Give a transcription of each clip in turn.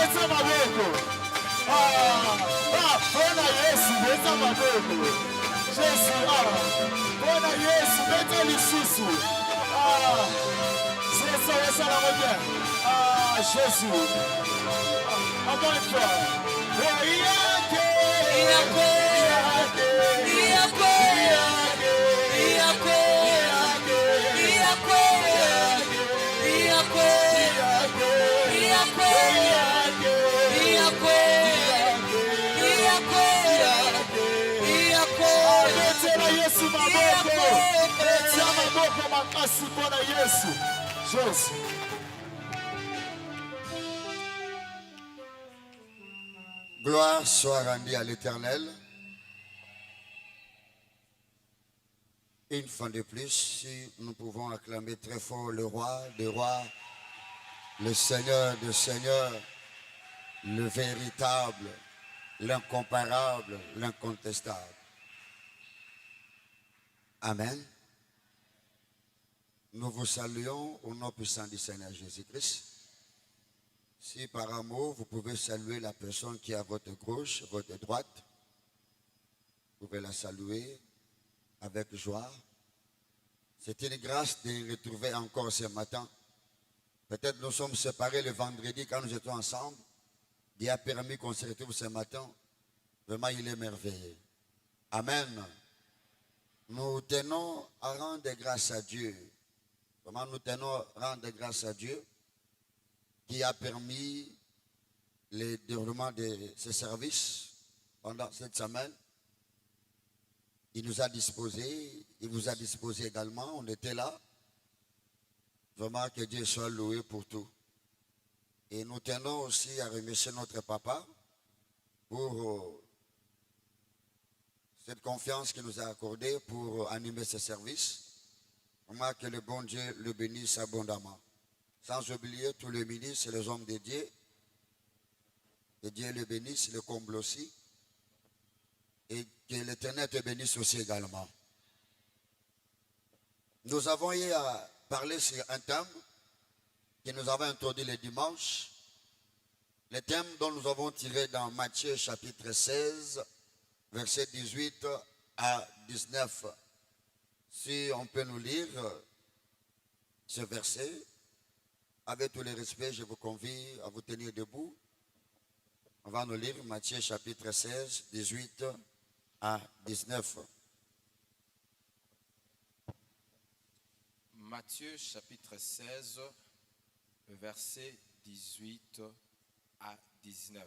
beta maboko. Bona Yesu, beta maboko. Jésus, bona Yesu, beta lisusu. C'est ça la revient. Jésus. Encore une fois. Jésus. Gloire soit rendue à l'Éternel. Une fois de plus, si nous pouvons acclamer très fort le roi des rois, le Seigneur des seigneurs, le véritable, l'incomparable, l'incontestable. Amen. Nous vous saluons au nom puissant du Seigneur Jésus-Christ. Si par amour, vous pouvez saluer la personne qui est à votre gauche, à votre droite, vous pouvez la saluer avec joie. C'est une grâce de nous retrouver encore ce matin. Peut-être nous sommes séparés le vendredi quand nous étions ensemble. Dieu a permis qu'on se retrouve ce matin. Vraiment, il est merveilleux. Amen. Nous tenons à rendre grâce à Dieu. Vraiment, nous tenons à rendre grâce à Dieu qui a permis le déroulement de ce service pendant cette semaine. Il nous a disposé, il vous a disposé également, on était là. Vraiment que Dieu soit loué pour tout. Et nous tenons aussi à remercier notre papa pour cette confiance qu'il nous a accordée pour animer ce service. Vraiment que le bon Dieu le bénisse abondamment. Sans oublier tous les ministres et les hommes de Dieu. Que Dieu le bénisse, le comble aussi. Et que l'Éternel te bénisse aussi également. Nous avons eu à parler sur un thème que nous avons introduit le dimanche. Le thème dont nous avons tiré dans Matthieu chapitre 16, versets 18 à 19. Si on peut nous lire ce verset, avec tous les respects, je vous convie à vous tenir debout. On va nous lire Matthieu chapitre 16, 18 à 19. Matthieu chapitre 16, verset 18 à 19.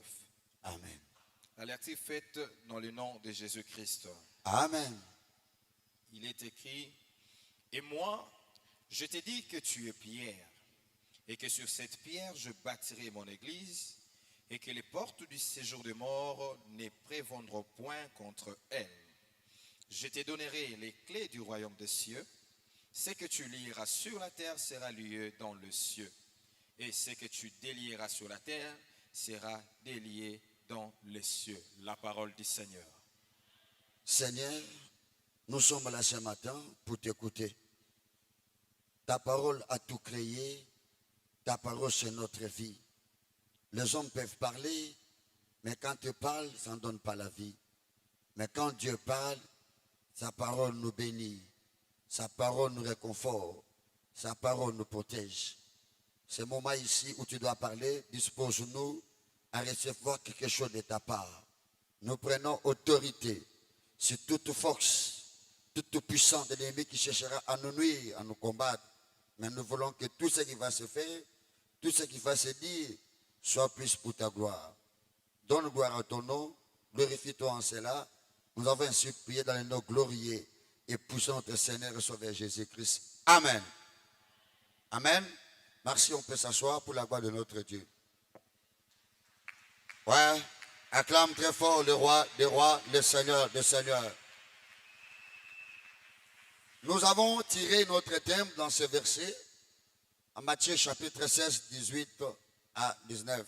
Amen. La lecture faite dans le nom de Jésus-Christ. Amen. Il est écrit, « Et moi, je t'ai dit que tu es Pierre, et que sur cette pierre je bâtirai mon église, et que les portes du séjour de mort ne prévendront point contre elle. Je te donnerai les clés du royaume des cieux. Ce que tu lieras sur la terre sera lié dans le ciel, et ce que tu délieras sur la terre sera délié dans les cieux. » La parole du Seigneur. Seigneur, nous sommes là ce matin pour t'écouter. Ta parole a tout créé. Ta parole, c'est notre vie. Les hommes peuvent parler, mais quand tu parles, ça ne donne pas la vie. Mais quand Dieu parle, sa parole nous bénit. Sa parole nous réconforte. Sa parole nous protège. Ce moment ici où tu dois parler, dispose-nous à recevoir quelque chose de ta part. Nous prenons autorité sur toute force, toute puissance de l'ennemi qui cherchera à nous nuire, à nous combattre. Mais nous voulons que tout ce qui va se faire, tout ce qui va se dire, soit plus pour ta gloire. Donne gloire à ton nom, glorifie-toi en cela. Nous avons ainsi prié dans le nom glorieux et poussons notre Seigneur et Sauveur Jésus-Christ. Amen. Amen. Merci, on peut s'asseoir pour la gloire de notre Dieu. Ouais, acclame très fort le roi des rois, le Seigneur des seigneurs. Nous avons tiré notre thème dans ce verset, en Matthieu chapitre 16, 18 à 19.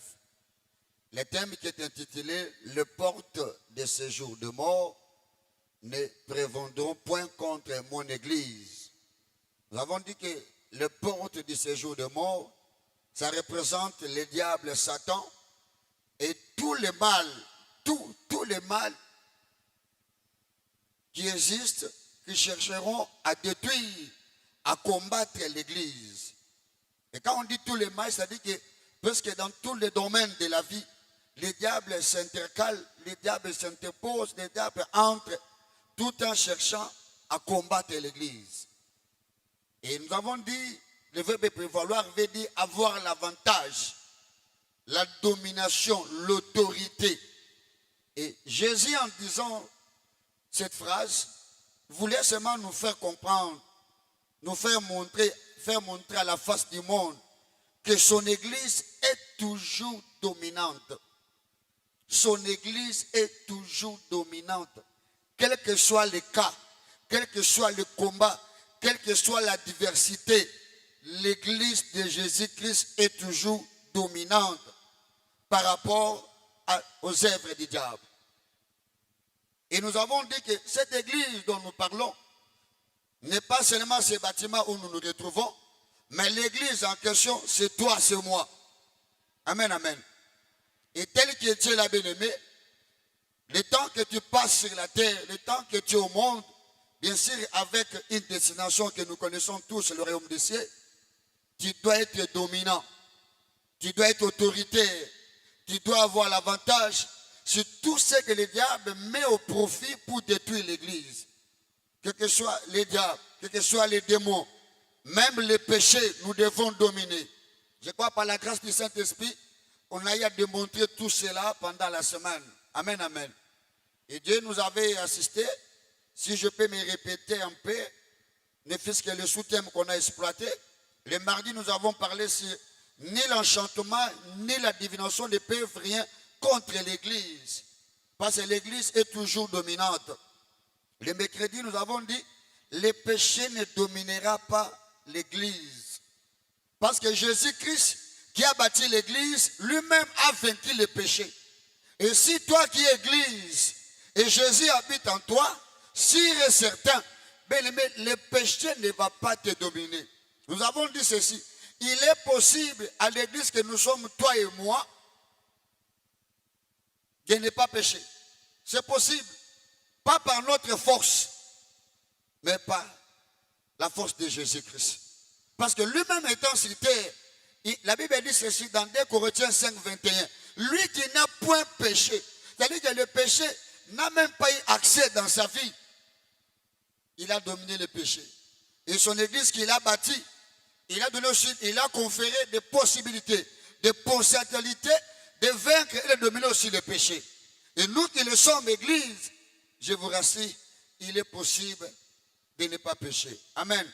Le thème qui est intitulé « Les portes de séjour de mort ne prévendront point contre mon église ». Nous avons dit que les portes du séjour de mort, ça représente le diable Satan Et tous les mal, tous les mal qui existent, qui chercheront à détruire, à combattre l'Église. Et quand on dit tous les mal, ça dit que parce que dans tous les domaines de la vie, les diables s'intercalent, les diables s'interposent, les diables entrent, tout en cherchant à combattre l'Église. Et nous avons dit, le verbe prévaloir veut dire avoir l'avantage, la domination, l'autorité. Et Jésus, en disant cette phrase, voulait seulement nous faire comprendre, nous faire montrer à la face du monde que son Église est toujours dominante. Son Église est toujours dominante. Quel que soit le cas, quel que soit le combat, quelle que soit la diversité, l'Église de Jésus-Christ est toujours dominante par rapport aux œuvres du diable. Et nous avons dit que cette Église dont nous parlons n'est pas seulement ce bâtiment où nous nous retrouvons, mais l'Église en question, c'est toi, c'est moi. Amen, amen. Et tel que tu es la bien-aimée, le temps que tu passes sur la terre, le temps que tu es au monde, bien sûr, avec une destination que nous connaissons tous, le royaume des cieux, tu dois être dominant, tu dois être autoritaire, tu dois avoir l'avantage sur tout ce que le diable met au profit pour détruire l'Église. Quel que soit les diables, quel que soit les démons, même les péchés, nous devons dominer. Je crois par la grâce du Saint-Esprit, on a eu à démontrer tout cela pendant la semaine. Amen, amen. Et Dieu nous avait assisté, si je peux me répéter un peu, ne fût-ce que le sous-thème qu'on a exploité. Le mardi, nous avons parlé sur ni l'enchantement, ni la divination ne peuvent rien contre l'Église. Parce que l'Église est toujours dominante. Le mercredi, nous avons dit, le péché ne dominera pas l'Église. Parce que Jésus-Christ, qui a bâti l'Église, lui-même a vaincu le péché. Et si toi qui es Église, et Jésus habite en toi, sûr et certain, le péché ne va pas te dominer. Nous avons dit ceci. Il est possible à l'Église que nous sommes, toi et moi, de ne pas pécher. C'est possible. Pas par notre force, mais par la force de Jésus-Christ. Parce que lui-même étant sur terre, la Bible dit ceci dans 2 Corinthiens 5, 21. Lui qui n'a point péché, c'est-à-dire que le péché n'a même pas eu accès dans sa vie. Il a dominé le péché. Et son église qu'il a bâtie, il a donné aussi, il a conféré des possibilités, des potentialités de vaincre et de dominer aussi le péché. Et nous qui le sommes église, je vous rassure, il est possible de ne pas pécher. Amen.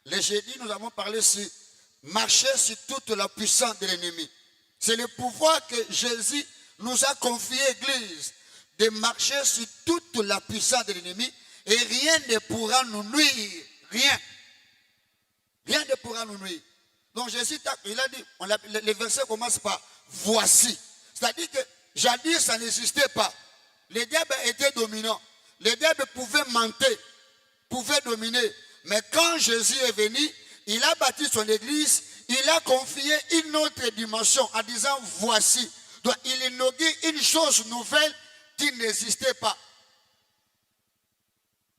Le jeudi, nous avons parlé sur marcher sur toute la puissance de l'ennemi. C'est le pouvoir que Jésus nous a confié, Église, de marcher sur toute la puissance de l'ennemi et rien ne pourra nous nuire. Rien. Rien ne pourra nous nuire. Donc Jésus, il a dit, le verset commence par voici. C'est-à-dire que jadis, ça n'existait pas. Les diables étaient dominants. Les diables pouvaient mentir, pouvaient dominer. Mais quand Jésus est venu, il a bâti son église, il a confié une autre dimension en disant voici. Donc il inaugure une chose nouvelle qui n'existait pas.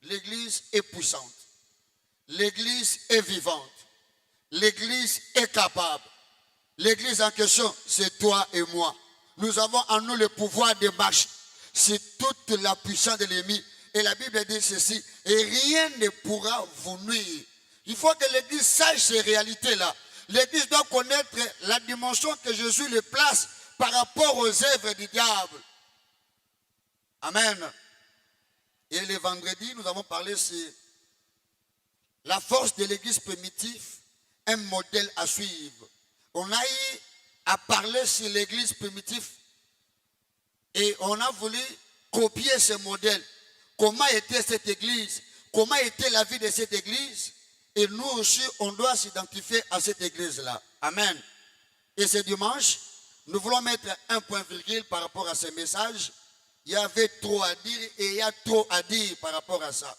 L'église est puissante. L'église est vivante. L'église est capable. L'église en question, c'est toi et moi. Nous avons en nous le pouvoir de marcher. C'est toute la puissance de l'ennemi. Et la Bible dit ceci, et rien ne pourra vous nuire. Il faut que l'Église sache ces réalités-là. L'Église doit connaître la dimension que Jésus le place par rapport aux œuvres du diable. Amen. Et le vendredi, nous avons parlé sur la force de l'Église primitive, un modèle à suivre. On a eu à parler sur l'Église primitive et on a voulu copier ce modèle. Comment était cette église? Comment était la vie de cette église? Et nous aussi, on doit s'identifier à cette église-là. Amen. Et ce dimanche, nous voulons mettre un point virgule par rapport à ce message. Il y avait trop à dire et il y a trop à dire par rapport à ça.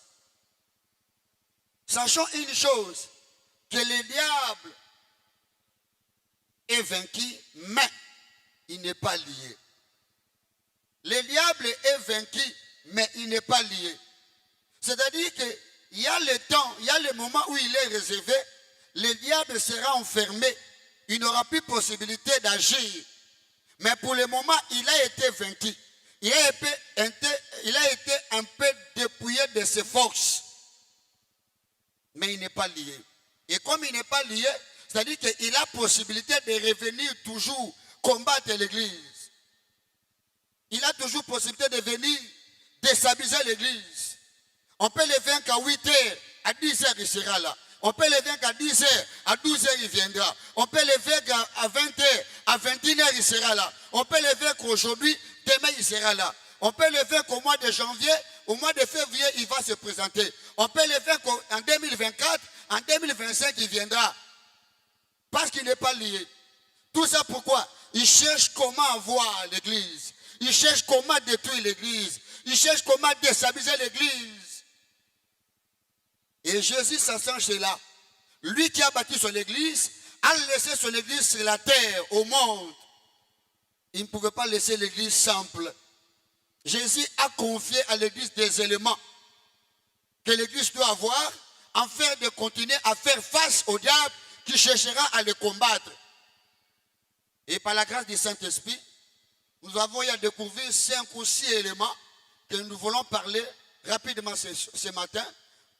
Sachons une chose, que le diable est vaincu, mais il n'est pas lié. le diable est vaincu, mais il n'est pas lié. C'est-à-dire qu'il y a le temps, il y a le moment où il est réservé, le diable sera enfermé, il n'aura plus possibilité d'agir. Mais pour le moment, il a été vaincu. Il a été un peu dépouillé de ses forces. Mais il n'est pas lié. Et comme il n'est pas lié, c'est-à-dire qu'il a possibilité de revenir toujours combattre l'église. Il a toujours possibilité de venir déstabiliser l'église. On peut le vaincre à 8 heures, à 10 heures il sera là. On peut le vaincre à 10 heures, à 12 heures il viendra. On peut le vaincre à 20 heures, à 21 heures il sera là. On peut le vaincre aujourd'hui, demain il sera là. On peut le vaincre au mois de janvier, au mois de février il va se présenter. On peut le vaincre en 2024, en 2025 il viendra. Parce qu'il n'est pas lié. Tout ça pourquoi? Il cherche comment avoir l'église. Il cherche comment détruire l'église. Il cherche comment déstabiliser l'église. Et Jésus s'assange là. Lui qui a bâti son église, a laissé son église sur la terre, au monde. Il ne pouvait pas laisser l'église simple. Jésus a confié à l'église des éléments que l'église doit avoir afin de continuer à faire face au diable qui cherchera à le combattre. Et par la grâce du Saint-Esprit, nous avons eu à découvrir 5 ou 6 éléments que nous voulons parler rapidement ce matin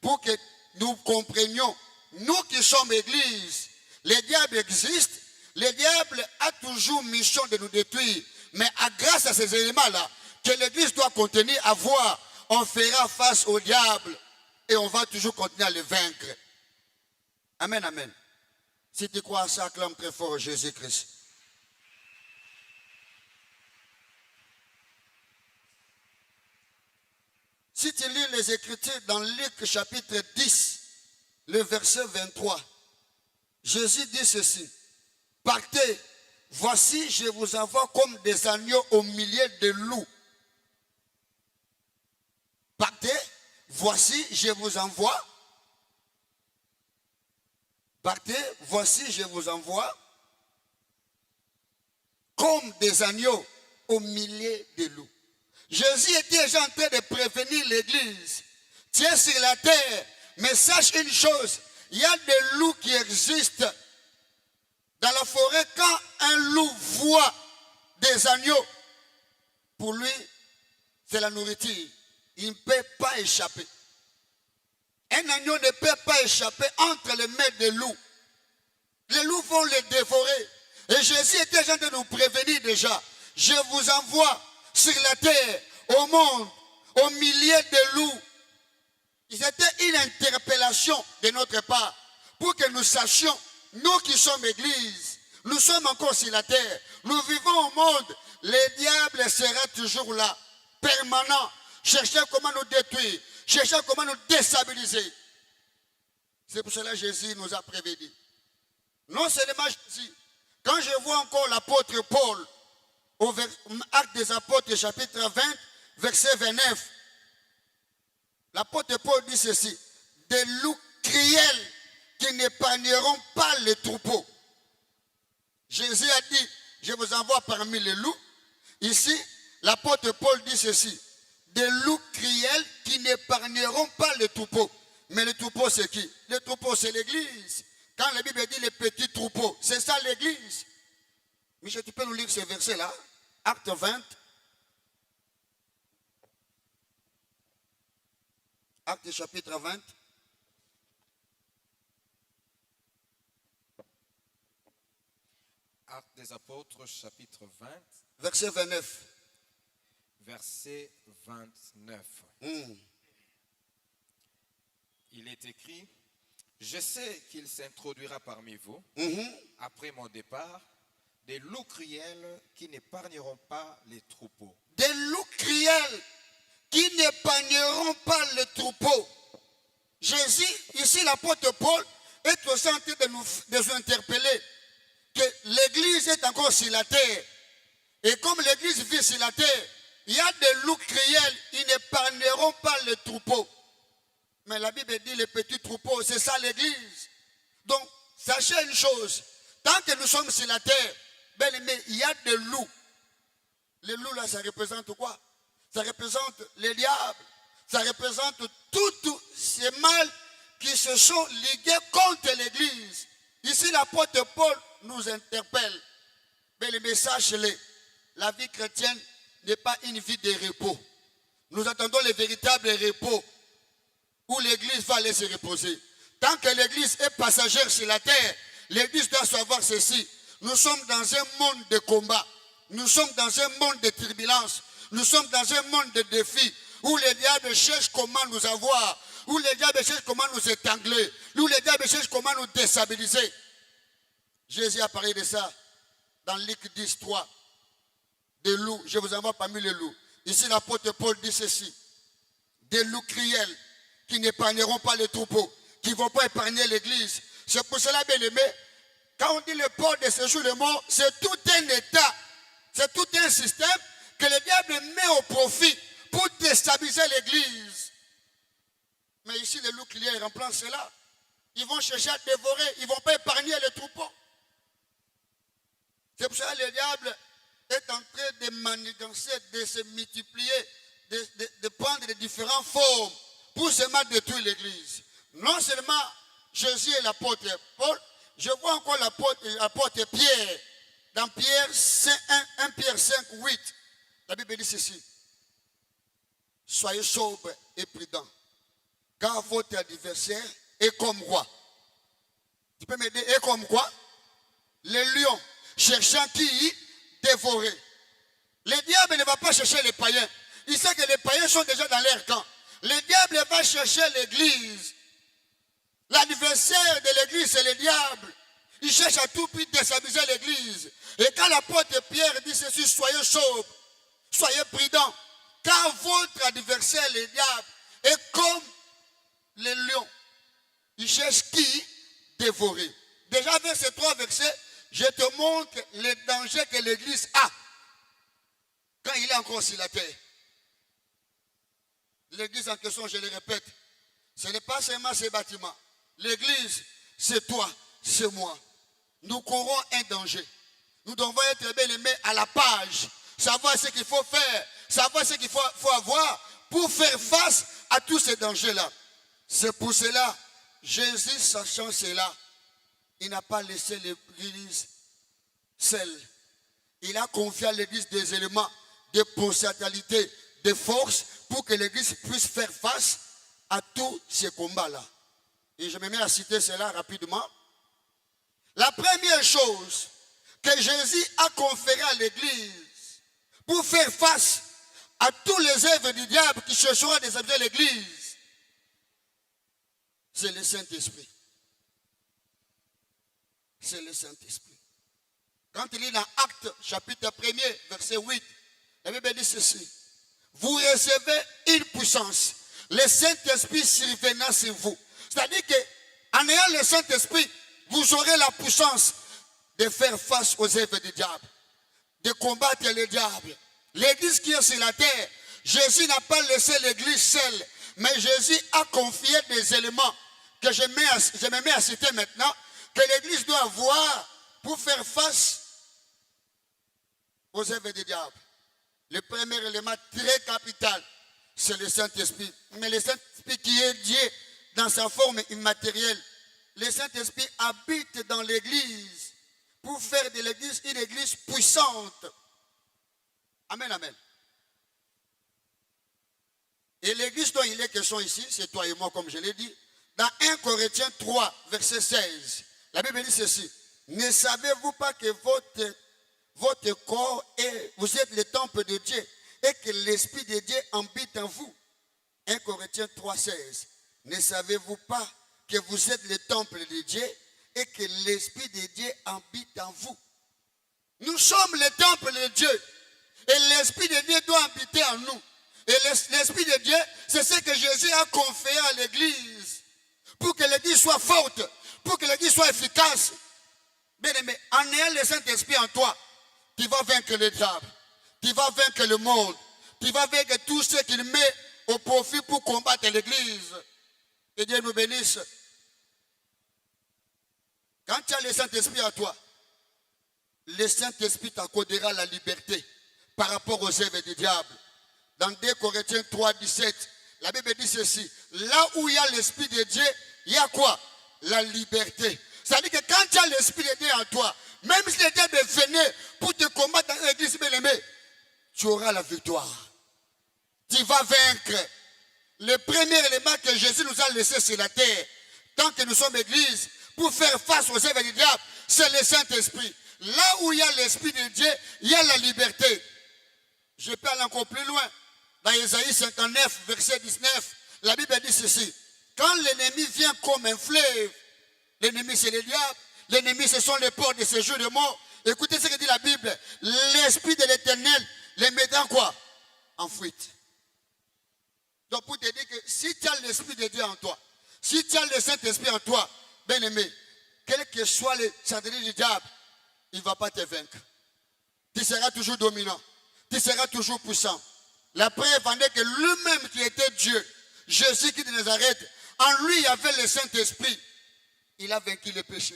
pour que nous comprenions, nous qui sommes église, le diable existe, le diable a toujours mission de nous détruire, mais grâce à ces éléments-là, que l'église doit contenir, avoir, on fera face au diable et on va toujours continuer à le vaincre. Amen, amen. Si tu crois à ça, acclame très fort Jésus-Christ. Si tu lis les Écritures dans Luc chapitre 10, le verset 23, Jésus dit ceci. Partez, voici je vous envoie comme des agneaux au milieu de loups. Partez, voici je vous envoie. Partez, voici je vous envoie comme des agneaux au milieu de loups. Jésus était déjà en train de prévenir l'église. Tu es sur la terre, mais sache une chose, il y a des loups qui existent dans la forêt. Quand un loup voit des agneaux, pour lui, c'est la nourriture. Il ne peut pas échapper. Un agneau ne peut pas échapper entre les mains des loups. Les loups vont les dévorer. Et Jésus était en train de nous prévenir déjà. Je vous envoie sur la terre, au monde, au milieu des loups. C'était une interpellation de notre part pour que nous sachions, nous qui sommes église, nous sommes encore sur la terre, nous vivons au monde, le diable sera toujours là, permanent, cherchant comment nous détruire, cherchant comment nous déstabiliser. C'est pour cela que Jésus nous a prévenus. Non seulement Jésus, quand je vois encore l'apôtre Paul, au Acte des Apôtres, chapitre 20, verset 29, l'apôtre Paul dit ceci, des loups cruels qui n'épargneront pas les troupeaux. Jésus a dit, je vous envoie parmi les loups. Ici, l'apôtre Paul dit ceci, des loups cruels qui n'épargneront pas les troupeaux. Mais le troupeau, c'est qui? Le troupeau, c'est l'église. Quand la Bible dit les petits troupeaux, c'est ça l'église. Michel, tu peux nous lire ce verset-là? Acte 20. Acte chapitre 20. Acte des Apôtres, chapitre 20. Verset 29. Verset 29. Il est écrit, je sais qu'il s'introduira parmi vous, après mon départ, des loups cruels qui n'épargneront pas les troupeaux. Des loups cruels qui n'épargneront pas les troupeaux. Jésus, ici l'apôtre Paul, est aussi en train de nous interpeller que l'église est encore sur la terre. Et comme l'église vit sur la terre, il y a des loups cruels, ils n'épargneront pas les troupeaux. Mais la Bible dit les petits troupeaux, c'est ça l'église. Donc, sachez une chose, tant que nous sommes sur la terre, bien aimé, il y a des loups Le loup là, ça représente quoi? Ça représente les diables. Ça représente tous ces mâles qui se sont ligués contre l'église. Ici, l'apôtre Paul nous interpelle. Mais le message est, la vie chrétienne n'est pas une vie de repos. Nous attendons le véritable repos où l'église va aller se reposer. Tant que l'église est passagère sur la terre, l'église doit savoir ceci. Nous sommes dans un monde de combat. Nous sommes dans un monde de turbulences. Nous sommes dans un monde de défis où les diables cherchent comment nous avoir, où les diables cherchent comment nous étangler, où les diables cherchent comment nous déstabiliser. Jésus a parlé de ça dans Luc 10, 3. Des loups, je vous envoie parmi les loups. Ici, l'apôtre Paul dit ceci. Des loups cruels qui n'épargneront pas les troupeaux, qui ne vont pas épargner l'église. C'est pour cela, bien aimé, quand on dit le port de séjour de mort, c'est tout un état, c'est tout un système que le diable met au profit pour déstabiliser l'église. Mais ici, les loups cruels remplacent cela. Ils vont chercher à dévorer, ils ne vont pas épargner les troupeaux. C'est pour ça que le diable est en train de manigancer, de se multiplier, de prendre de différentes formes pour seulement détruire l'église. Non seulement Jésus et l'apôtre Paul, je vois encore l'apôtre Pierre, dans Pierre 1 Pierre 5, 8. La Bible dit ceci. Soyez sobres et prudents, car votre adversaire est comme roi. Tu peux m'aider? Est comme quoi? Les lions cherchant qui dévorer. Le diable ne va pas chercher les païens. Il sait que les païens sont déjà dans leur camp. Le diable va chercher l'église. L'adversaire de l'église, c'est le diable. Il cherche à tout prix déstabiliser l'église. Et quand l'apôtre Pierre dit ceci, soyez sobres, soyez prudents, car votre adversaire, le diable, est comme les lions. Il cherche qui dévorer. Déjà, vers ces 3 versets, je te montre les dangers que l'église a quand il est encore sur la terre. L'église en question, je le répète, ce n'est pas seulement ces bâtiments. L'église, c'est toi, c'est moi. Nous courons un danger. Nous devons être bien aimés à la page, savoir ce qu'il faut faire, savoir ce qu'il faut avoir pour faire face à tous ces dangers-là. C'est pour cela, Jésus, sachant cela, il n'a pas laissé l'église seule. Il a confié à l'église des éléments de potentialité, de force, pour que l'église puisse faire face à tous ces combats-là. Et je me mets à citer cela rapidement. La première chose que Jésus a conférée à l'église pour faire face à tous les œuvres du diable qui chercheront à déshabiller l'église, c'est le Saint-Esprit. C'est le Saint-Esprit. Quand il est dans Actes, chapitre 1er, verset 8, la Bible dit ceci. Vous recevez une puissance. Le Saint-Esprit survenant sur vous. C'est-à-dire qu'en ayant le Saint-Esprit, vous aurez la puissance de faire face aux œuvres du diable, de combattre le diable. L'église qui est sur la terre, Jésus n'a pas laissé l'église seule, mais Jésus a confié des éléments que je me mets à citer maintenant, que l'église doit avoir pour faire face aux œuvres du diable. Le premier élément très capital, c'est le Saint-Esprit. Mais le Saint-Esprit qui est Dieu dans sa forme immatérielle. Le Saint-Esprit habite dans l'église pour faire de l'église une église puissante. Amen, amen. Et l'église dont il est question ici, c'est toi et moi comme je l'ai dit. Dans 1 Corinthiens 3, verset 16, la Bible dit ceci. Ne savez-vous pas que votre corps vous êtes le temple de Dieu et que l'Esprit de Dieu habite en vous? 1 Corinthiens 3, 16. Ne savez-vous pas que vous êtes le temple de Dieu et que l'Esprit de Dieu habite en vous? Nous sommes le temple de Dieu et l'Esprit de Dieu doit habiter en nous. Et l'Esprit de Dieu, c'est ce que Jésus a confié à l'Église pour que l'Église soit forte, pour que l'Église soit efficace. Bien aimé, en ayant le Saint-Esprit en toi, tu vas vaincre le diable, tu vas vaincre le monde, tu vas vaincre tout ce qu'il met au profit pour combattre l'Église. Que Dieu nous bénisse. Quand tu as le Saint-Esprit à toi, le Saint-Esprit t'accordera la liberté par rapport aux œuvres du diable. Dans 2 Corinthiens 3, 17, la Bible dit ceci. Là où il y a l'Esprit de Dieu, il y a quoi? La liberté. C'est-à-dire que quand tu as l'Esprit de Dieu en toi, même si le diable venait pour te combattre dans l'église bien-aimée, tu auras la victoire. Tu vas vaincre. Le premier élément que Jésus nous a laissé sur la terre, tant que nous sommes église, pour faire face aux œuvres du diable, c'est le Saint-Esprit. Là où il y a l'Esprit de Dieu, il y a la liberté. Je peux aller encore plus loin. Dans Ésaïe 59, verset 19, la Bible dit ceci. Quand l'ennemi vient comme un fleuve, l'ennemi c'est le diable, l'ennemi ce sont les portes de séjour de mort. Écoutez ce que dit la Bible. L'Esprit de l'Éternel les mettra en quoi? En fuite. Donc pour te dire que si tu as l'Esprit de Dieu en toi, si tu as le Saint-Esprit en toi, bien aimé, quel que soit le satellite du diable, il ne va pas te vaincre. Tu seras toujours dominant. Tu seras toujours puissant. La preuve en est que lui-même qui était Dieu, Jésus qui de Nazareth, en lui il y avait le Saint-Esprit. Il a vaincu le péché.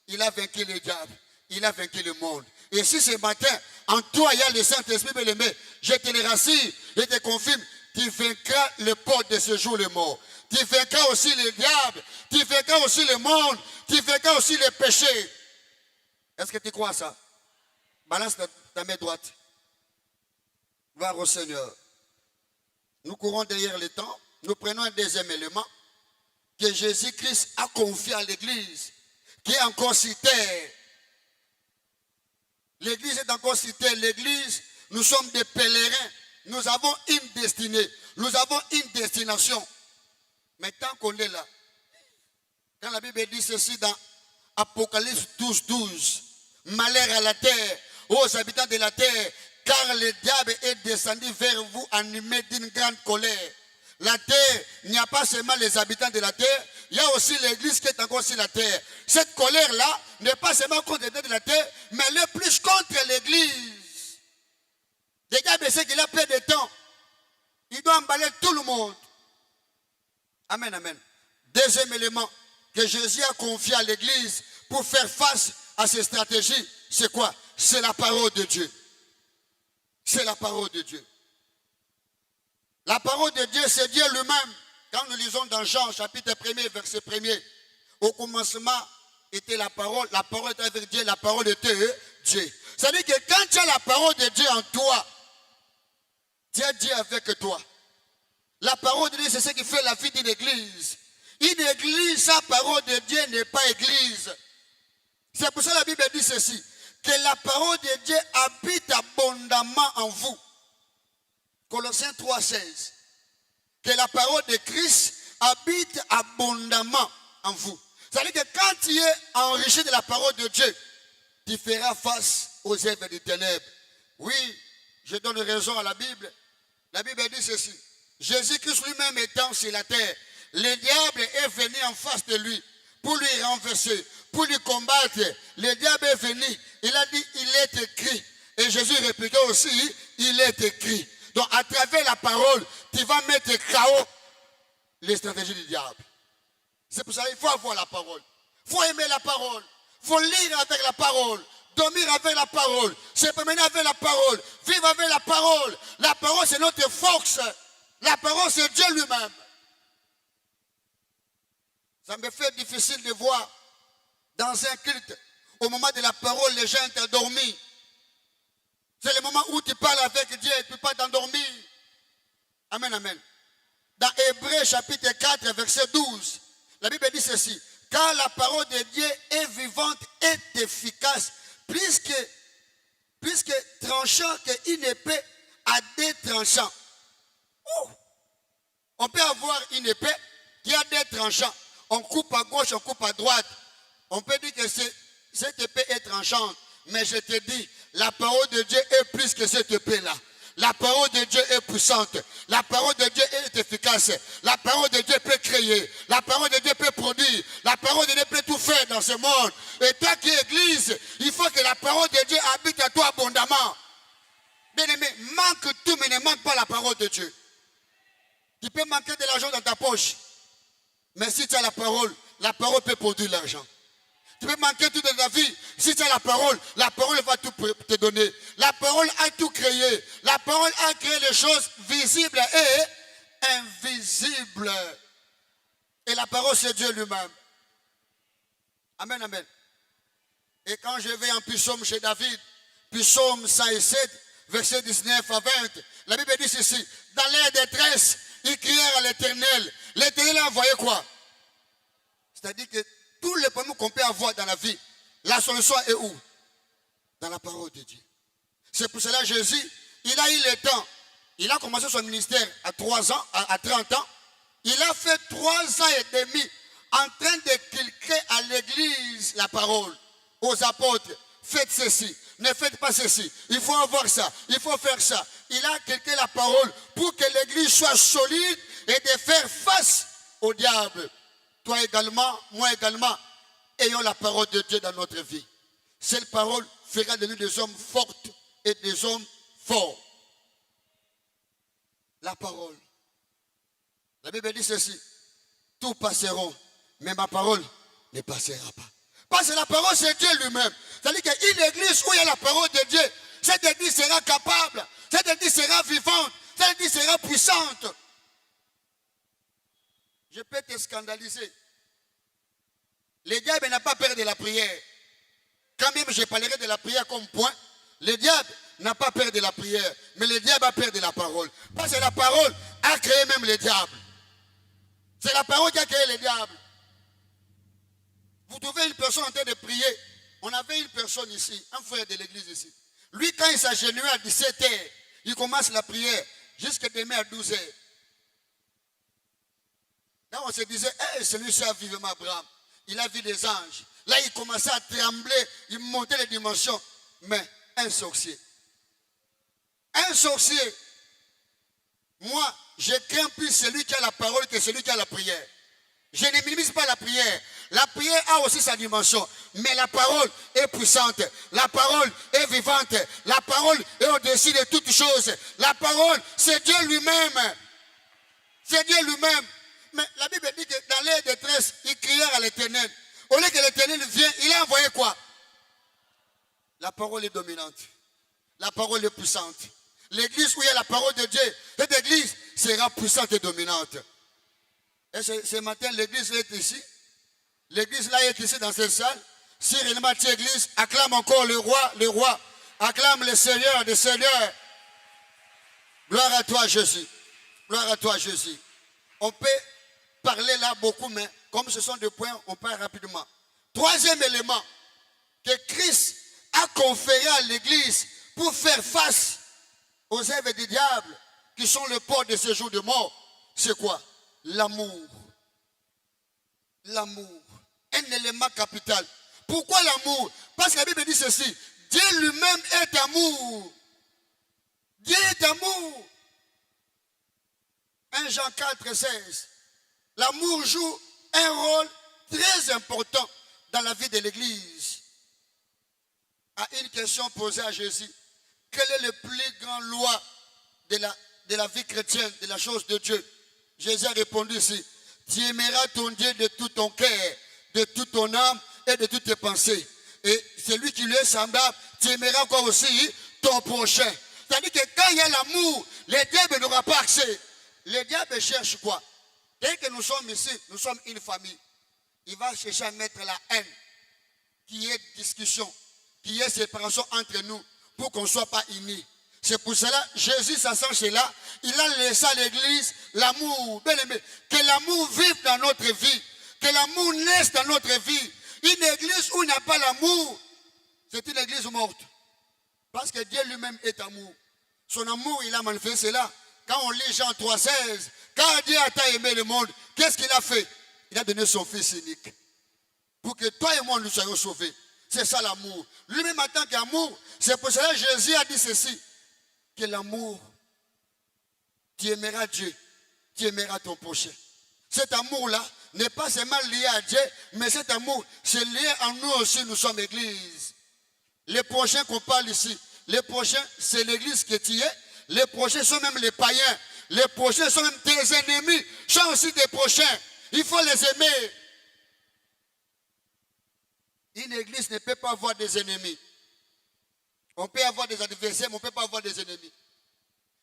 Il a vaincu le diable. Il a vaincu le monde. Et si ce matin, en toi il y a le Saint-Esprit, bien aimé, je te le rassure, je te confirme, tu vaincras le port de ce jour le mort. Tu vaincras aussi le diable. Tu vaincras aussi le monde. Tu vaincras aussi le péché. Est-ce que tu crois à ça? Balance ta main droite. Va au Seigneur. Nous courons derrière le temps. Nous prenons un deuxième élément que Jésus-Christ a confié à l'Église, qui est encore sur terre. L'Église est encore sur terre. L'Église, nous sommes des pèlerins. Nous avons une destinée. Nous avons une destination. Mais tant qu'on est là, quand la Bible dit ceci dans Apocalypse 12, 12, malheur à la terre, aux habitants de la terre, car le diable est descendu vers vous animé d'une grande colère. La terre, il n'y a pas seulement les habitants de la terre, il y a aussi l'église qui est encore sur la terre. Cette colère-là n'est pas seulement contre les habitants de la terre, mais elle est plus contre l'église. Le diable sait qu'il a peu de temps. Il doit emballer tout le monde. Amen, amen. Deuxième élément que Jésus a confié à l'église pour faire face à ces stratégies, c'est quoi? C'est la parole de Dieu. C'est la parole de Dieu. La parole de Dieu, c'est Dieu lui-même. Quand nous lisons dans Jean, chapitre 1er, verset 1er, au commencement était la parole était avec Dieu, la parole était Dieu. C'est-à-dire que quand tu as la parole de Dieu en toi, tu as Dieu avec toi. La parole de Dieu, c'est ce qui fait la vie d'une église. Une église sans parole de Dieu n'est pas église. C'est pour ça que la Bible dit ceci, que la parole de Dieu habite abondamment en vous. Colossiens 3, 16. Que la parole de Christ habite abondamment en vous. C'est-à-dire que quand tu es enrichi de la parole de Dieu, tu feras face aux œuvres des ténèbres. Oui, je donne raison à la Bible. La Bible dit ceci. Jésus-Christ lui-même étant sur la terre, le diable est venu en face de lui pour lui renverser, pour lui combattre. Le diable est venu, il a dit, il est écrit. Et Jésus répliquait aussi, il est écrit. Donc à travers la parole, tu vas mettre KO les stratégies du diable. C'est pour ça qu'il faut avoir la parole. Il faut aimer la parole. Il faut lire avec la parole. Dormir avec la parole. Se promener avec la parole. Vivre avec la parole. La parole, c'est notre force. La parole, c'est Dieu lui-même. Ça me fait difficile de voir dans un culte, au moment de la parole, les gens sont endormis. C'est le moment où tu parles avec Dieu et tu ne peux pas t'endormir. Amen, amen. Dans Hébreux chapitre 4, verset 12, la Bible dit ceci. Car la parole de Dieu est vivante et efficace, puisque tranchant qu'une épée a des tranchants. On peut avoir une épée qui a des tranchants. On coupe à gauche, on coupe à droite. On peut dire que cette épée est tranchante. Mais je te dis, la parole de Dieu est plus que cette épée-là. La parole de Dieu est puissante. La parole de Dieu est efficace. La parole de Dieu peut créer. La parole de Dieu peut produire. La parole de Dieu peut tout faire dans ce monde. Et toi qui es église, il faut que la parole de Dieu habite à toi abondamment. Bien-aimé, manque tout, mais ne manque pas la parole de Dieu. Tu peux manquer de l'argent dans ta poche. Mais si tu as la parole peut produire l'argent. Tu peux manquer tout de ta vie. Si tu as la parole va tout te donner. La parole a tout créé. La parole a créé les choses visibles et invisibles. Et la parole, c'est Dieu lui-même. Amen, amen. Et quand je vais en psaume chez David, psaume 107, verset 19 à 20, la Bible dit ceci: dans leur détresse, ils crièrent à l'Éternel. L'Éternel a envoyé quoi? C'est-à-dire que tous les problèmes qu'on peut avoir dans la vie, la solution est où? Dans la parole de Dieu. C'est pour cela que Jésus, il a eu le temps. Il a commencé son ministère à 3 ans, à 30 ans. Il a fait 3 ans et demi en train d'inculquer à l'église la parole, aux apôtres. Faites ceci, ne faites pas ceci. Il faut avoir ça, il faut faire ça. Il a inculqué la parole pour que l'église soit solide et de faire face au diable. Toi également, moi également, ayons la parole de Dieu dans notre vie. Cette parole fera de nous des hommes forts et des hommes forts. La parole. La Bible dit ceci: tout passeront, mais ma parole ne passera pas. Parce que la parole, c'est Dieu lui-même. C'est-à-dire qu'une église où il y a la parole de Dieu, cette église sera capable, cette église sera vivante, cette église sera puissante. Je peux te scandaliser. Le diable n'a pas peur de la prière. Quand même je parlerai de la prière comme point, le diable n'a pas peur de la prière, mais le diable a peur de la parole. Parce que la parole a créé même le diable. C'est la parole qui a créé le diable. Vous trouvez une personne en train de prier. On avait une personne ici, un frère de l'église ici. Lui, quand il s'agenouille à 17h, il commence la prière jusqu'à demain à 12h. Là, on se disait, celui-ci a vivement Abraham. Il a vu des anges. Là, il commençait à trembler, il montait les dimensions. Mais un sorcier. Un sorcier. Moi, je crains plus celui qui a la parole que celui qui a la prière. Je ne minimise pas la prière. La prière a aussi sa dimension. Mais la parole est puissante. La parole est vivante. La parole est au-dessus de toutes choses. La parole, c'est Dieu lui-même. C'est Dieu lui-même. Mais la Bible dit que dans leur détresse, ils crièrent à l'Éternel. Au lieu que l'Éternel vienne, il a envoyé quoi? La parole est dominante. La parole est puissante. L'église où il y a la parole de Dieu, cette église sera puissante et dominante. Et ce matin, l'église est ici. L'église là est ici dans cette salle. Si réellement tu es église, acclame encore le roi. Acclame le Seigneur des Seigneurs. Gloire à toi, Jésus. Gloire à toi, Jésus. On peut parler là beaucoup, mais comme ce sont des points, on parle rapidement. Troisième élément que Christ a conféré à l'église pour faire face aux œuvres du diable qui sont le port de ce jour de mort, c'est quoi? L'amour. L'amour. Un élément capital. Pourquoi l'amour? Parce que la Bible dit ceci: Dieu lui-même est amour. Dieu est amour. 1 Jean 4, 16. L'amour joue un rôle très important dans la vie de l'église. À une question posée à Jésus: quelle est la plus grande loi de la vie chrétienne, de la chose de Dieu? Jésus a répondu ici: tu aimeras ton Dieu de tout ton cœur, de toute ton âme et de toutes tes pensées. Et celui qui lui est semblable, tu aimeras encore aussi ton prochain. C'est-à-dire que quand il y a l'amour, le diable n'aura pas accès. Le diable cherche quoi? Dès que nous sommes ici, nous sommes une famille. Il va chercher à mettre la haine, qu'il y ait discussion, qu'il y ait séparation entre nous, pour qu'on ne soit pas unis. C'est pour cela, Jésus s'assoit là, il a laissé à l'église l'amour. Bien aimé, que l'amour vive dans notre vie, que l'amour naisse dans notre vie. Une église où il n'y a pas l'amour, c'est une église morte. Parce que Dieu lui-même est amour. Son amour, il a manifesté là. Quand on lit Jean 3,16, quand Dieu a tant aimé le monde, qu'est-ce qu'il a fait? Il a donné son Fils unique. Pour que toi et moi nous soyons sauvés. C'est ça l'amour. Lui-même en tant qu'amour, c'est pour cela que Jésus a dit ceci: que l'amour, tu aimeras Dieu, tu aimeras ton prochain. Cet amour-là n'est pas seulement lié à Dieu, mais cet amour, c'est lié à nous aussi, nous sommes église. Les prochains qu'on parle ici, les prochains, c'est l'église que tu es. Les prochains sont même les païens. Les prochains sont même tes ennemis, sont aussi des prochains. Il faut les aimer. Une église ne peut pas avoir des ennemis. On peut avoir des adversaires, mais on ne peut pas avoir des ennemis.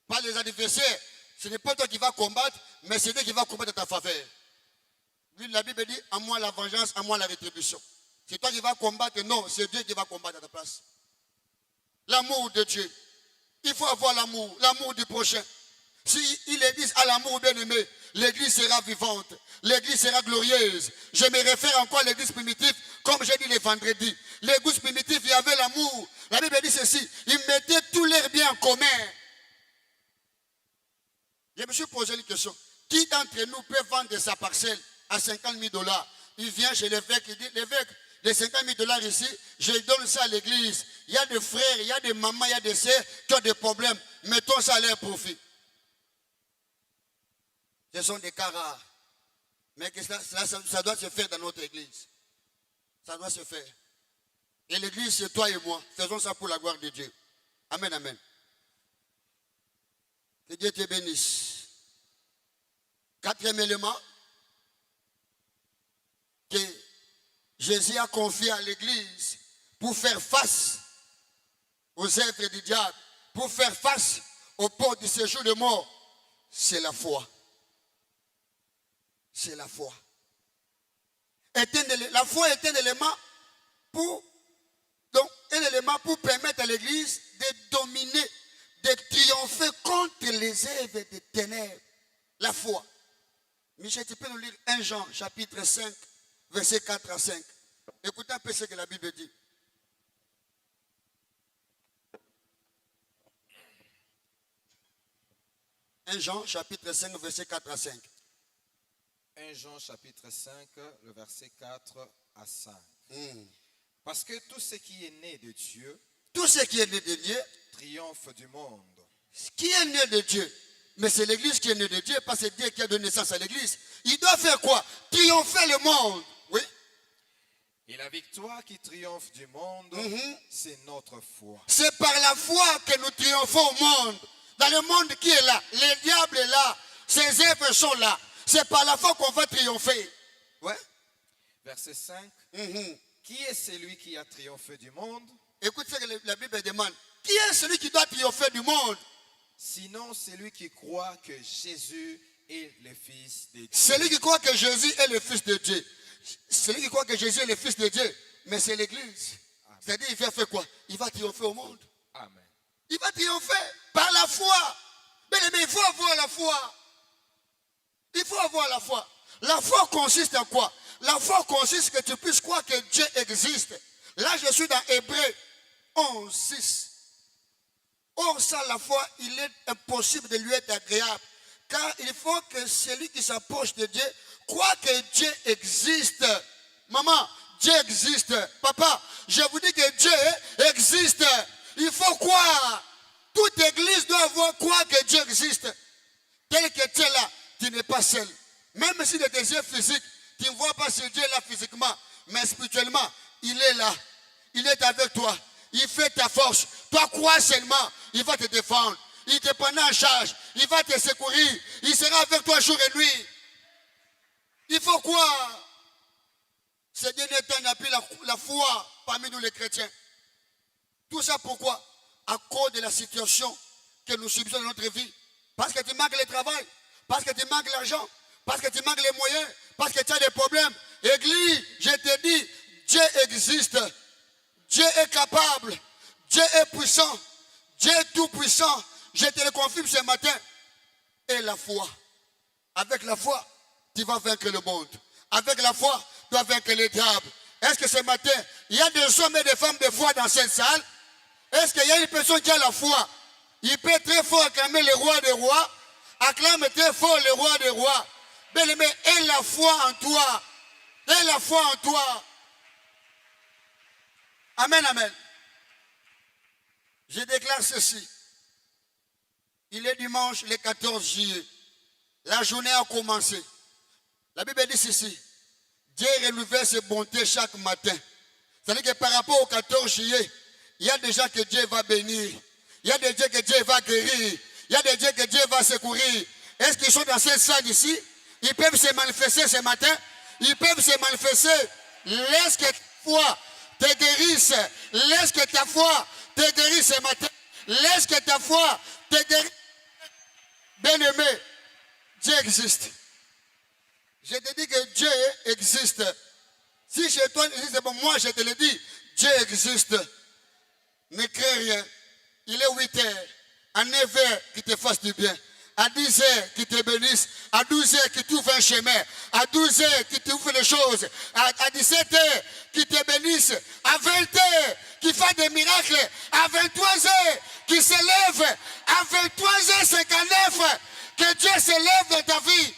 Pas les adversaires, ce n'est pas toi qui vas combattre, mais c'est Dieu qui va combattre à ta faveur. Lui, la Bible dit, à moi la vengeance, à moi la rétribution. C'est toi qui vas combattre, non, c'est Dieu qui va combattre à ta place. L'amour de Dieu. Il faut avoir l'amour, l'amour du prochain. Si l'église a l'amour bien-aimé, l'église sera vivante, l'église sera glorieuse. Je me réfère encore à l'église primitive, comme j'ai dit les vendredis. L'église primitive, il y avait l'amour. La Bible dit ceci, ils mettaient tous leurs biens en commun. Je me suis posé une question. Qui d'entre nous peut vendre sa parcelle à 50 000 $? Il vient chez l'évêque, il dit, l'évêque, les 50 000 $ ici, je donne ça à l'église. Il y a des frères, il y a des mamans, il y a des sœurs qui ont des problèmes. Mettons ça à leur profit. Ce sont des cas rares. Mais que ça doit se faire dans notre église. Ça doit se faire. Et l'église, c'est toi et moi. Faisons ça pour la gloire de Dieu. Amen, amen. Que Dieu te bénisse. Quatrième élément que Jésus a confié à l'église pour faire face aux êtres du diable, pour faire face aux portes du séjour de mort, c'est la foi. C'est la foi. La foi est un élément pour permettre à l'église de dominer, de triompher contre les œuvres des ténèbres. La foi. Michel, tu peux nous lire 1 Jean, chapitre 5, versets 4 à 5. Écoutez un peu ce que la Bible dit. « 1 Jean, chapitre 5, verset 4 à 5. 1 Jean, chapitre 5, le verset 4 à 5. Parce que tout ce qui est né de Dieu, tout ce qui est né de Dieu, triomphe du monde. Ce qui est né de Dieu, mais c'est l'église qui est née de Dieu, parce que c'est Dieu qui a donné naissance à l'église. Il doit faire quoi? Triompher le monde. Oui. Et la victoire qui triomphe du monde, c'est notre foi. C'est par la foi que nous triomphons au monde. Dans le monde qui est là, le diable est là, ses œuvres sont là. C'est par la foi qu'on va triompher. Ouais. Verset 5. Qui est celui qui a triomphé du monde? Écoute ce que la Bible demande. Qui est celui qui doit triompher du monde? Sinon, celui qui croit que Jésus est le Fils de Dieu. Celui qui croit que Jésus est le Fils de Dieu. Celui qui croit que Jésus est le Fils de Dieu. Mais c'est l'église. C'est-à-dire, il va faire quoi? Il va triompher au monde. Amen. Il va triompher par la foi. Mais il faut avoir la foi. Il faut avoir la foi. La foi consiste en quoi? La foi consiste que tu puisses croire que Dieu existe. Là, je suis dans Hébreux 11, 6. Or, sans la foi, il est impossible de lui être agréable. Car il faut que celui qui s'approche de Dieu croit que Dieu existe. Maman, Dieu existe. Papa, je vous dis que Dieu existe. Il faut croire. Toute église doit croire que Dieu existe. Tel que tu es là, tu n'es pas seul. Même si de tes yeux physiques, tu ne vois pas ce Dieu là physiquement, mais spirituellement, il est là. Il est avec toi. Il fait ta force. Toi, crois seulement. Il va te défendre. Il te prendra en charge. Il va te secourir. Il sera avec toi jour et nuit. Il faut croire. Ce dernier temps, il a pris la foi parmi nous les chrétiens. Tout ça pourquoi? À cause de la situation que nous subissons dans notre vie. Parce que tu manques le travail. Parce que tu manques l'argent. Parce que tu manques les moyens. Parce que tu as des problèmes. Église, je te dis, Dieu existe. Dieu est capable. Dieu est puissant. Dieu est tout puissant. Je te le confirme ce matin. Et la foi. Avec la foi, tu vas vaincre le monde. Avec la foi, tu vas vaincre les diables. Est-ce que ce matin, il y a des hommes et des femmes de foi dans cette salle? Est-ce qu'il y a une personne qui a la foi? Il peut très fort acclamer le roi des rois. Acclame très fort le roi des rois. Bien-aimé, aie la foi en toi. Aie la foi en toi. Amen, amen. Je déclare ceci. Il est dimanche le 14 juillet. La journée a commencé. La Bible dit ceci. Dieu renouvelle ses bontés chaque matin. C'est-à-dire que par rapport au 14 juillet, il y a des gens que Dieu va bénir. Il y a des dieux que Dieu va guérir. Il y a des dieux que Dieu va secourir. Est-ce qu'ils sont dans cette salle ici? Ils peuvent se manifester ce matin. Ils peuvent se manifester. Laisse que foi guérisse. Laisse que ta foi te guérisse ce matin. Laisse que ta foi te guérisse. Bien-aimé, Dieu existe. Je te dis que Dieu existe. Si chez toi, moi je te le dis, Dieu existe. Ne crains rien. Il est 8 heures. À 9 heures, qu'il te fasse du bien. À 10 heures, qu'il te bénisse. À 12 heures, qu'il t'ouvre un chemin. À 12 heures, qu'il t'ouvre les choses. À 17 heures, qu'il te bénisse. À 20 heures, qu'il fasse des miracles. À 23 heures, qu'il se lève. À 23h59, que Dieu se lève dans ta vie.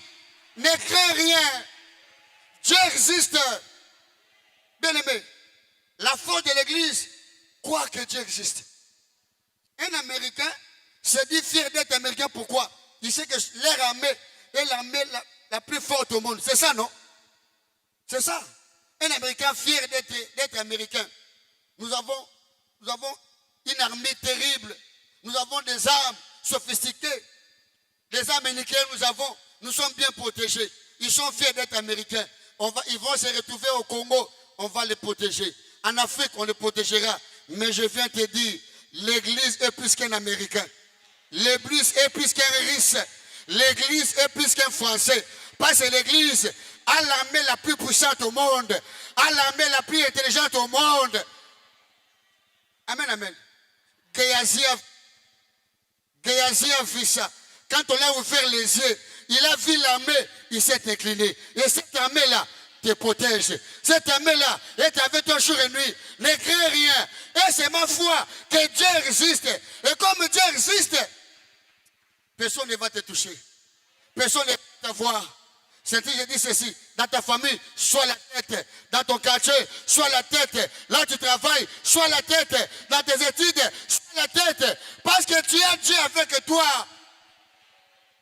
Ne crains rien. Dieu existe. Bien-aimé, la force de l'église croit que Dieu existe. Un Américain se dit fier d'être Américain. Pourquoi? Il sait que leur armée est l'armée la plus forte au monde. C'est ça, non? C'est ça. Un Américain fier d'être Américain. Nous avons une armée terrible. Nous avons des armes sophistiquées. Les armes nucléaires nous sommes bien protégés. Ils sont fiers d'être Américains. Ils vont se retrouver au Congo. On va les protéger. En Afrique, on les protégera. Mais je viens te dire, l'église est plus qu'un Américain. L'église est plus qu'un russe. L'église est plus qu'un Français. Parce que l'église a l'armée la plus puissante au monde. A l'armée la plus intelligente au monde. Amen, amen. Géasi a vu ça. Quand on l'a ouvert les yeux, il a vu l'armée, il s'est incliné. Et cette armée-là te protège. Cette armée-là est avec toi jour et nuit. Ne crains rien. Et c'est ma foi que Dieu existe. Et comme Dieu existe, personne ne va te toucher. Personne ne va t'avoir. C'est que je dis ceci. Dans ta famille, sois la tête. Dans ton quartier, sois la tête. Là où tu travailles, sois la tête. Dans tes études, sois la tête. Parce que tu as Dieu avec toi.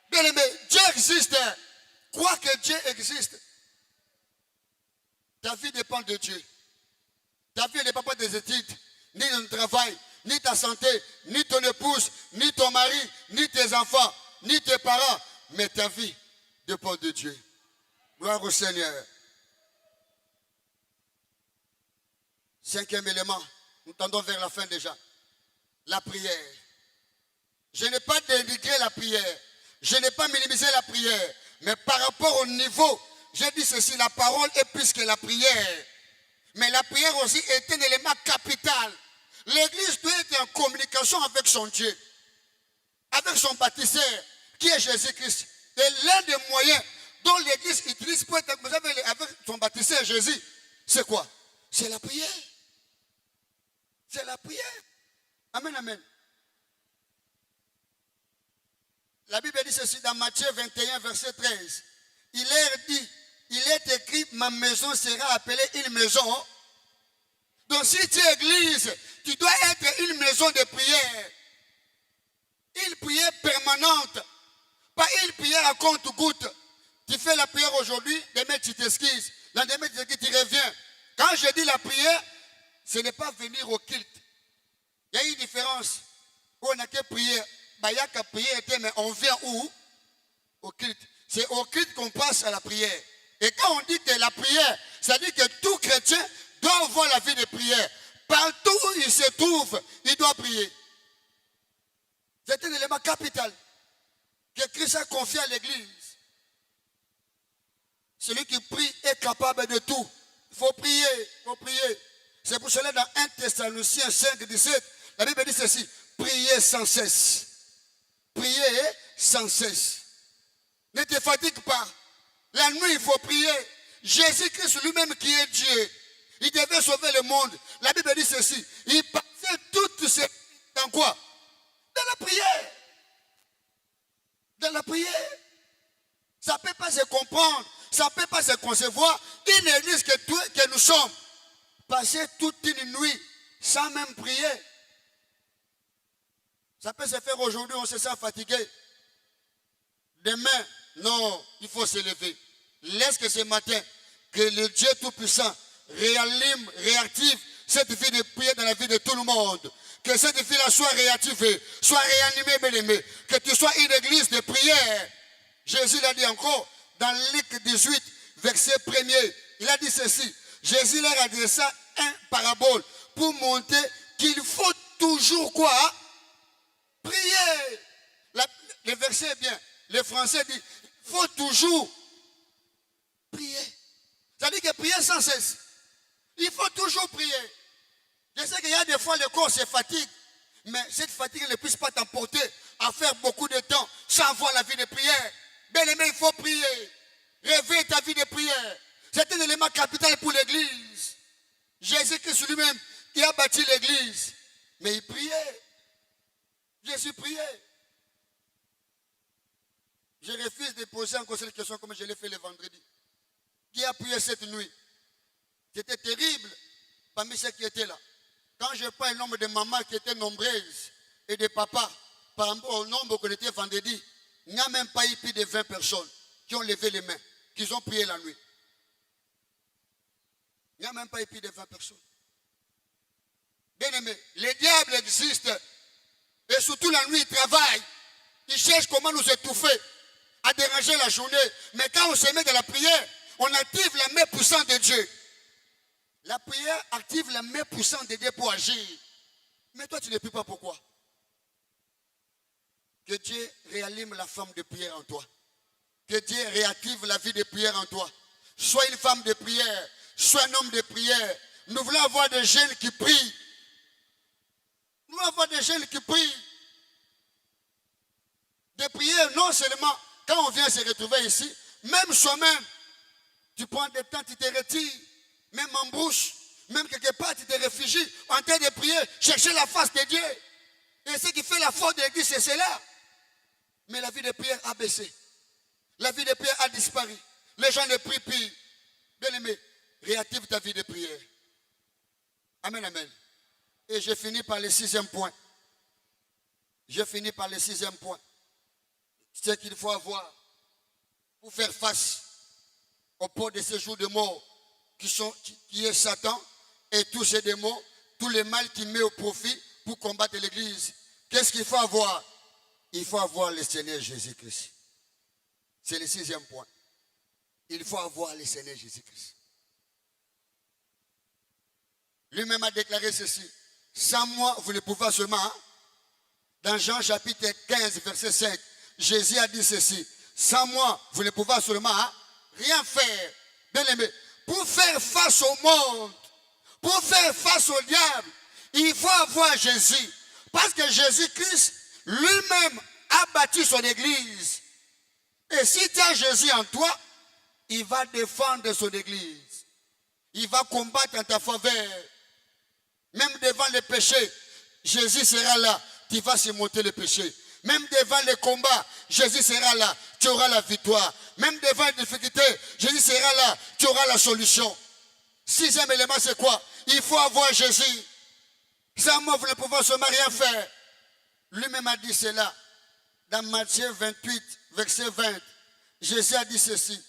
Bien aimé, Dieu existe. Crois que Dieu existe. Ta vie dépend de Dieu. Ta vie ne dépend pas des études, ni de ton travail, ni ta santé, ni ton épouse, ni ton mari, ni tes enfants, ni tes parents. Mais ta vie dépend de Dieu. Gloire au Seigneur. 5e élément, nous tendons vers la fin déjà. La prière. Je n'ai pas dénigré la prière. Je n'ai pas minimisé la prière. Mais par rapport au niveau, j'ai dit ceci, la parole est plus que la prière. Mais la prière aussi est un élément capital. L'église doit être en communication avec son Dieu. Avec son baptiseur, qui est Jésus-Christ. Et l'un des moyens dont l'église utilise pour être avec son baptiseur Jésus, c'est quoi? C'est la prière. C'est la prière. Amen, amen. La Bible dit ceci dans Matthieu 21, verset 13. Il leur dit, il est écrit, ma maison sera appelée une maison. Donc si tu es église, tu dois être une maison de prière. Une prière permanente. Pas une prière à compte-goutte. Tu fais la prière aujourd'hui, demain tu t'excuses. Lendemain tu reviens. Quand je dis la prière, ce n'est pas venir au culte. Il y a une différence. Où on a que prière. Il y a qu'à prier, mais on vient où? Au culte. C'est au culte qu'on passe à la prière. Et quand on dit que la prière, ça dit que tout chrétien doit avoir la vie de prière. Partout où il se trouve, il doit prier. C'est un élément capital que Christ a confié à l'église. Celui qui prie est capable de tout. Il faut prier, il faut prier. C'est pour cela dans 1 Thessaloniciens 5, 17, la Bible dit ceci, priez sans cesse. Priez sans cesse. Ne te fatigue pas. La nuit, il faut prier. Jésus-Christ lui-même qui est Dieu, il devait sauver le monde. La Bible dit ceci. Il passait toutes ses... Dans quoi? Dans la prière. Dans la prière. Ça ne peut pas se comprendre. Ça ne peut pas se concevoir. Une église que nous sommes. Passer toute une nuit sans même prier. Ça peut se faire aujourd'hui, on se sent fatigué. Demain, non, il faut se lever. Laisse que ce matin, que le Dieu Tout-Puissant réactive cette vie de prière dans la vie de tout le monde. Que cette vie-là soit réactivée, soit réanimée, bien aimé. Que tu sois une église de prière. Jésus l'a dit encore dans Luc 18, verset 1er. Il a dit ceci. Jésus leur adressa un parabole pour montrer qu'il faut toujours quoi? Prier. Le verset est bien. Le français dit, il faut toujours prier. Ça dit que prier sans cesse. Il faut toujours prier. Je sais qu'il y a des fois le corps se fatigue, mais cette fatigue ne puisse pas t'emporter à faire beaucoup de temps sans avoir la vie de prière. Bien aimé, il faut prier. Réveille ta vie de prière. C'est un élément capital pour l'église. Jésus-Christ lui-même, il a bâti l'église. Mais il priait. Jésus priait. Je refuse de poser encore cette question comme je l'ai fait le vendredi. Qui a prié cette nuit? C'était terrible parmi ceux qui étaient là. Quand je prends un nombre de mamans qui étaient nombreuses et de papas, par rapport au nombre qu'on était vendredi, il n'y a même pas eu plus de 20 personnes qui ont levé les mains, qui ont prié la nuit. Il n'y a même pas eu plus de 20 personnes. Bien aimé, le diable existe. Et surtout la nuit, il travaille. Il cherche comment nous étouffer, à déranger la journée. Mais quand on se met dans la prière, on active la main puissante de Dieu. La prière active la main puissante de Dieu pour agir. Mais toi, tu ne pries pas pourquoi? Que Dieu réallume la femme de prière en toi. Que Dieu réactive la vie de prière en toi. Sois une femme de prière, sois un homme de prière. Nous voulons avoir des jeunes qui prient. Nous voulons avoir des jeunes qui prient. De prière, non seulement quand on vient se retrouver ici, même soi-même, tu prends des temps, tu te retires, même en brousse, même quelque part, tu te réfugies en train de prier, chercher la face de Dieu. Et ce qui fait la faute de l'église, c'est cela. Mais la vie de prière a baissé. La vie de prière a disparu. Les gens ne prient plus. Bien aimé, réactive ta vie de prière. Amen, amen. Et je finis par le 6e point. Je finis par le 6e point. C'est qu'il faut avoir pour faire face au port de ces jours de mort qui est Satan et tous ces démons, tous les mal qu'il met au profit pour combattre l'église. Qu'est-ce qu'il faut avoir? Il faut avoir le Seigneur Jésus-Christ. C'est le 6e point. Il faut avoir le Seigneur Jésus-Christ. Lui-même a déclaré ceci. Sans moi, vous ne pouvez pas seulement. Hein? Dans Jean chapitre 15, verset 5, Jésus a dit ceci. Sans moi, vous ne pouvez absolument rien faire. Bien aimé, pour faire face au monde, pour faire face au diable, il faut avoir Jésus. Parce que Jésus-Christ lui-même a bâti son église. Et si tu as Jésus en toi, il va défendre son église. Il va combattre en ta faveur. Même devant les péchés, Jésus sera là. Tu vas surmonter le péché. Même devant les combats, Jésus sera là. Tu auras la victoire. Même devant les difficultés, Jésus sera là. Tu auras la solution. 6e élément, c'est quoi? Il faut avoir Jésus. Sans moi, vous ne pouvez seulement rien faire. Lui-même a dit cela. Dans Matthieu 28, verset 20, Jésus a dit ceci.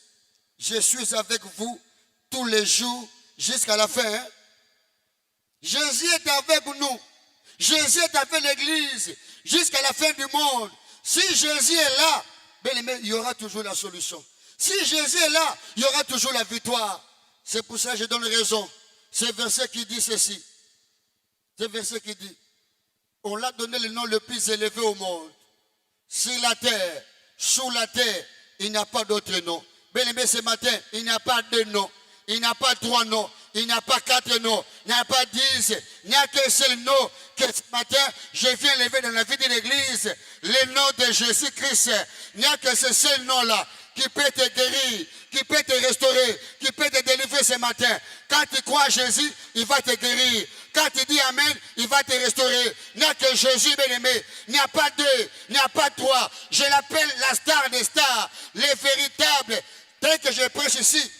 Je suis avec vous tous les jours jusqu'à la fin. Hein? Jésus est avec nous. Jésus est avec l'église jusqu'à la fin du monde. Si Jésus est là, bien aimé, il y aura toujours la solution. Si Jésus est là, il y aura toujours la victoire. C'est pour ça que je donne raison. Ce verset qui dit ceci. Ce verset qui dit, on l'a donné le nom le plus élevé au monde. Sur la terre, sous la terre, il n'y a pas d'autre nom. Bien aimé, ce matin, il n'y a pas deux noms. Il n'y a pas 3 noms. Il n'y a pas 4 noms. Il n'y a pas 10. Il n'y a qu'un seul nom que ce matin, je viens lever dans la vie de l'église. Le nom de Jésus-Christ. Il n'y a que ce seul nom-là qui peut te guérir, qui peut te restaurer, qui peut te délivrer ce matin. Quand tu crois à Jésus, il va te guérir. Quand tu dis Amen, il va te restaurer. Il n'y a que Jésus, bien-aimé. Il n'y a pas 2, il n'y a pas 3. Je l'appelle la star des stars, les véritables. Tel que je prêche ici,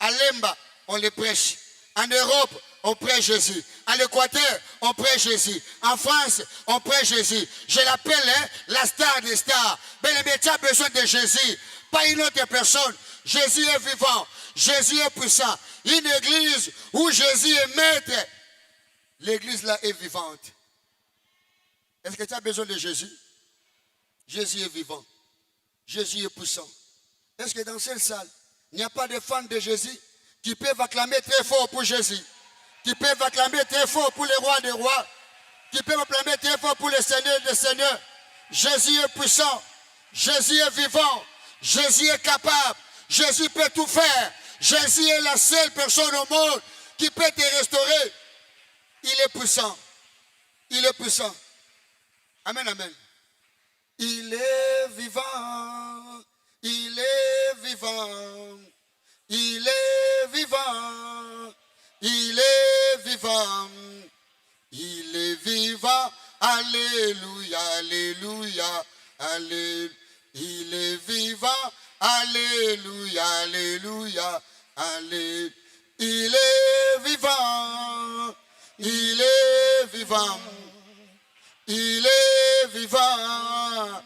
à Lemba, on le prêche. En Europe, on prêche Jésus. À l'Équateur, on prêche Jésus. En France, on prêche Jésus. Je l'appelle la star des stars. Bien aimé, tu as besoin de Jésus. Pas une autre personne. Jésus est vivant. Jésus est puissant. Une église où Jésus est maître. L'église là est vivante. Est-ce que tu as besoin de Jésus? Jésus est vivant. Jésus est puissant. Est-ce que dans cette salle, il n'y a pas de fans de Jésus qui peuvent acclamer très fort pour Jésus, qui peuvent acclamer très fort pour les rois des rois, qui peuvent acclamer très fort pour les seigneurs des seigneurs. Jésus est puissant, Jésus est vivant, Jésus est capable, Jésus peut tout faire. Jésus est la seule personne au monde qui peut te restaurer. Il est puissant, il est puissant. Amen, amen. Il est vivant, il est vivant, il est vivant, il est vivant, il est vivant. Alléluia, alléluia, alléluia. Il est vivant, alléluia, alléluia, alléluia. Il est vivant, il est vivant, il est vivant,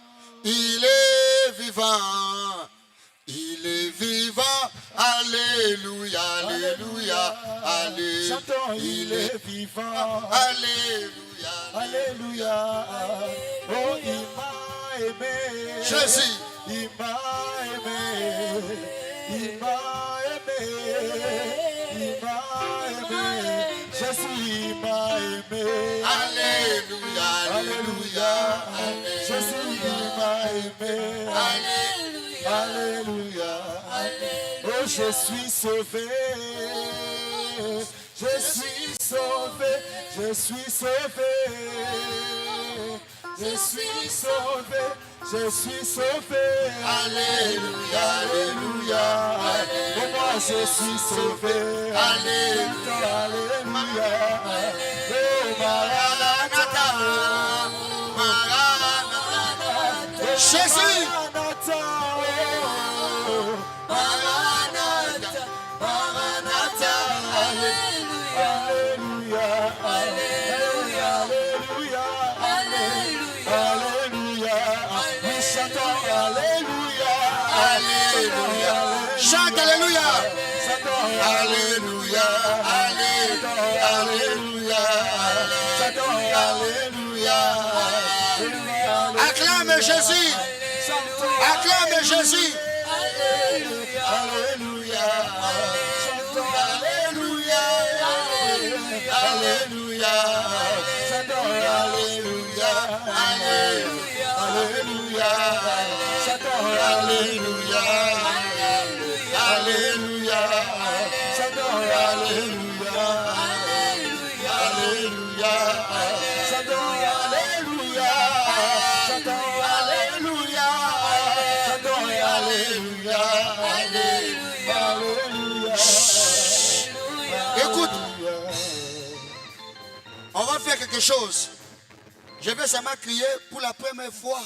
il est vivant, il est vivant, alléluia, alléluia, alléluia. Il est vivant, alléluia, alléluia. Oh, il m'a aimé. Jésus, il m'a aimé, il m'a aimé, il m'a aimé. Jésus, il m'a aimé. alléluia, alléluia, Jésus, il m'a aimé. Alléluia. Oh, je suis sauvé. Je suis sauvé. Je suis sauvé. Je suis sauvé. Je suis sauvé. alléluia, alléluia, Et moi, je suis sauvé. alléluia. Alléluia. Oh, Maranatha, Maranatha. Jésus, Maranatha. Maranatha, Maranatha, Alléluia. Alléluia. Alléluia. Nous chantons Alléluia. alléluia. Chante alléluia, Chantons alléluia, alléluia, alléluia, Chantons alléluia. Alléluia. Acclame Jésus, acclame Jésus. Alléluia. Alléluia, alléluia, alléluia, Chantons alléluia, alléluia, Chantons alléluia, alléluia, Chantons alléluia, alléluia, Chantons Alléluia. Chantons alléluia, Chantons alléluia, Alléluia. Écoute, on va faire quelque chose. Je vais seulement crier pour la première fois.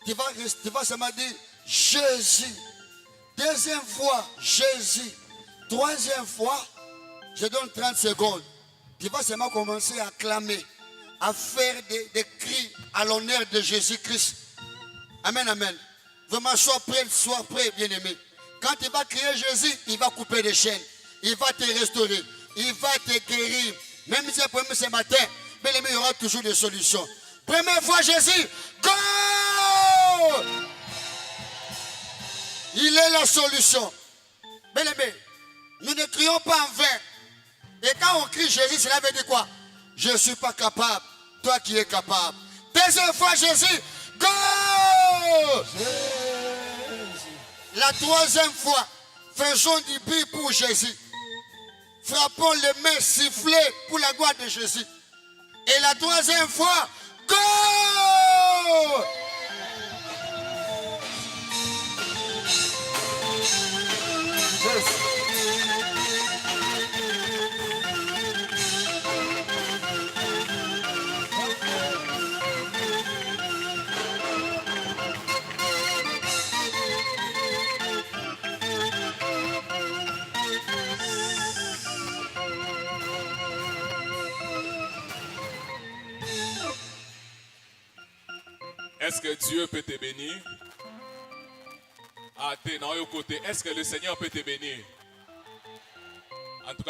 Tu vas seulement dire Jésus. Deuxième fois, Jésus. Troisième fois, je donne 30 secondes. Tu vas seulement commencer à clamer, à faire des cris à l'honneur de Jésus-Christ. Amen, amen. Vraiment, sois prêt, bien-aimé. Quand tu vas crier Jésus, il va couper les chaînes. Il va te restaurer. Il va te guérir. Même si c'est un problème ce matin, bien-aimé, il y aura toujours des solutions. Première fois, Jésus, go! Il est la solution. Bien-aimé, nous ne crions pas en vain. Et quand on crie Jésus, cela veut dire quoi? Je ne suis pas capable. Toi qui es capable. Deuxième fois, Jésus, go! La troisième fois, faisons du bruit pour Jésus. Frappons les mains, sifflez pour la gloire de Jésus. Et la troisième fois, go! Est-ce que Dieu peut te bénir? Ah, t'es dans le côté. Est-ce que le Seigneur peut te bénir? En tout cas,